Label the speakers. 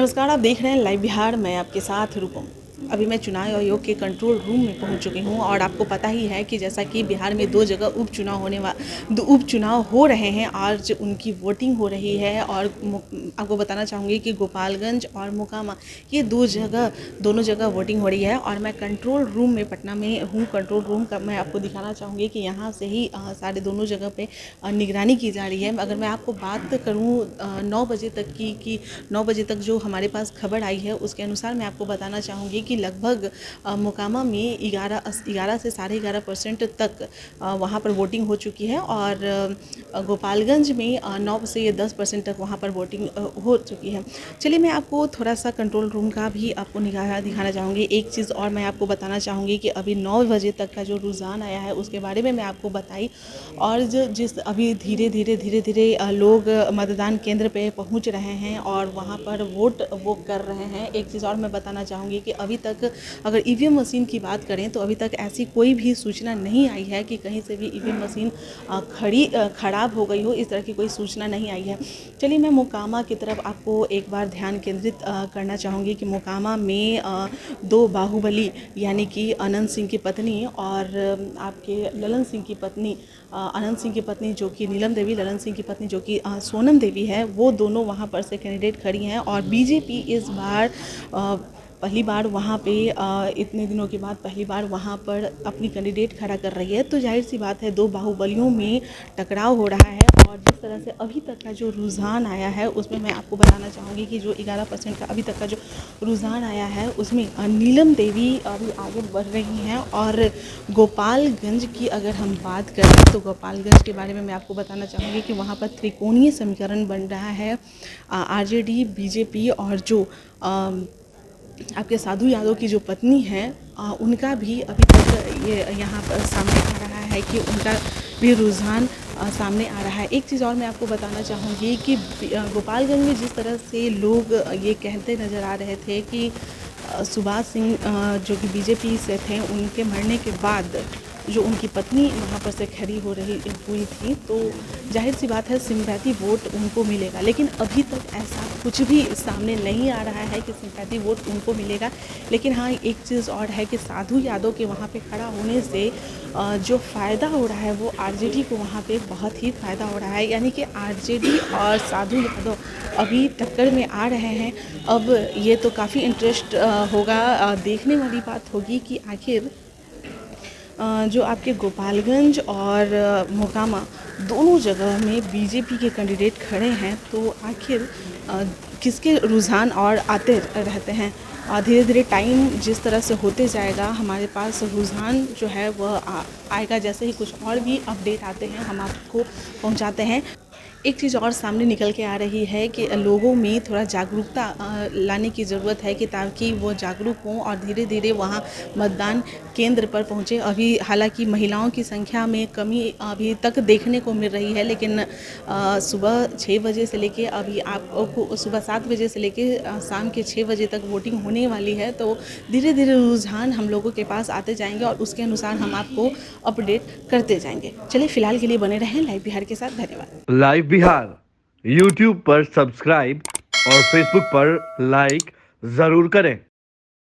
Speaker 1: नमस्कार, आप देख रहे हैं लाइव बिहार। मैं आपके साथ रूपम। अभी मैं चुनाव आयोग के कंट्रोल रूम में पहुंच चुकी हूं और आपको पता ही है कि जैसा कि बिहार में दो जगह उपचुनाव हो रहे हैं। आज उनकी वोटिंग हो रही है और आपको बताना चाहूँगी कि गोपालगंज और मोकामा ये दोनों जगह वोटिंग हो रही है और मैं कंट्रोल रूम में पटना में हूँ। कंट्रोल रूम का मैं आपको दिखाना चाहूँगी कि यहाँ से ही सारे दोनों जगह पे निगरानी की जा रही है। अगर मैं आपको बात करूँ 9 बजे तक की कि 9 बजे तक जो हमारे पास खबर आई है उसके अनुसार मैं आपको बताना चाहूँगी कि लगभग मोकामा में 11 से 11.5% तक वहाँ पर वोटिंग हो चुकी है और गोपालगंज में 9 से 10% तक वहाँ पर वोटिंग हो चुकी है। चलिए मैं आपको थोड़ा सा कंट्रोल रूम का भी आपको दिखाना चाहूँगी। एक चीज़ और मैं आपको बताना चाहूँगी कि अभी 9 बजे तक का जो रुझान आया है उसके बारे में मैं आपको बताई और जिस अभी धीरे धीरे लोग मतदान केंद्र पे पहुंच रहे हैं और वहां पर वोट वो कर रहे हैं। एक चीज़ और मैं बताना चाहूँगी कि अभी तक अगर ईवीएम मशीन की बात करें तो अभी तक ऐसी कोई भी सूचना नहीं आई है कि कहीं से भी ईवीएम मशीन खराब हो गई हो। इस तरह की कोई सूचना नहीं आई है। चलिए मैं मोकामा की तरफ आपको एक बार ध्यान केंद्रित करना चाहूँगी कि मोकामा में दो बाहुबली यानी कि अनंत सिंह की पत्नी और आपके ललन सिंह की पत्नी अनंत सिंह की पत्नी जो कि नीलम देवी, ललन सिंह की पत्नी जो कि सोनम देवी है, वो दोनों वहाँ पर से कैंडिडेट खड़ी हैं और बीजेपी इस बार पहली बार वहाँ पे इतने दिनों के बाद पहली बार वहाँ पर अपनी कैंडिडेट खड़ा कर रही है। तो जाहिर सी बात है दो बाहुबलियों में टकराव हो रहा है और जिस तरह से अभी तक का जो रुझान आया है उसमें मैं आपको बताना चाहूँगी कि जो 11% का अभी तक का जो रुझान आया है उसमें नीलम देवी अभी आगे बढ़ रही हैं। और गोपालगंज की अगर हम बात करें तो गोपालगंज के बारे में मैं आपको बताना चाहूँगी कि वहाँ पर त्रिकोणीय समीकरण बन रहा है। आरजेडी, बीजेपी और जो आपके साधु यादव की जो पत्नी है उनका भी अभी तक ये यहाँ पर सामने आ रहा है कि उनका भी रुझान सामने आ रहा है। एक चीज़ और मैं आपको बताना चाहूँगी कि गोपालगंज में जिस तरह से लोग ये कहते नज़र आ रहे थे कि सुभाष सिंह जो कि बीजेपी से थे, उनके मरने के बाद जो उनकी पत्नी वहाँ पर से खड़ी हुई थी, तो जाहिर सी बात है सिंपैथी वोट उनको मिलेगा। लेकिन अभी तक ऐसा कुछ भी सामने नहीं आ रहा है कि सिंपैथी वोट उनको मिलेगा। लेकिन हाँ, एक चीज़ और है कि साधु यादव के वहाँ पे खड़ा होने से जो फ़ायदा हो रहा है वो आरजेडी को वहाँ पे बहुत ही फ़ायदा हो रहा है। यानी कि आरजेडी और साधु यादव अभी टक्कर में आ रहे हैं। अब ये तो काफ़ी इंटरेस्ट होगा, देखने वाली बात होगी कि आखिर जो आपके गोपालगंज और मोकामा दोनों जगह में बीजेपी के कैंडिडेट खड़े हैं, तो आखिर किसके रुझान और आते रहते हैं। धीरे धीरे टाइम जिस तरह से होते जाएगा हमारे पास रुझान जो है वह आएगा। जैसे ही कुछ और भी अपडेट आते हैं हम आपको पहुंचाते हैं। एक चीज़ और सामने निकल के आ रही है कि लोगों में थोड़ा जागरूकता लाने की ज़रूरत है कि ताकि वो जागरूक हों और धीरे धीरे वहाँ मतदान केंद्र पर पहुँचे। अभी हालांकि महिलाओं की संख्या में कमी अभी तक देखने को मिल रही है, लेकिन सुबह 6 बजे से लेके अभी आपको सुबह 7 बजे से लेके शाम के 6 बजे तक वोटिंग होने वाली है। तो धीरे धीरे रुझान हम लोगों के पास आते जाएंगे और उसके अनुसार हम आपको अपडेट करते जाएंगे। चलिए फिलहाल के लिए बने रहें लाइव बिहार के साथ। धन्यवाद।
Speaker 2: लाइव बिहार यूट्यूब पर सब्सक्राइब और फेसबुक पर लाइक जरूर करें।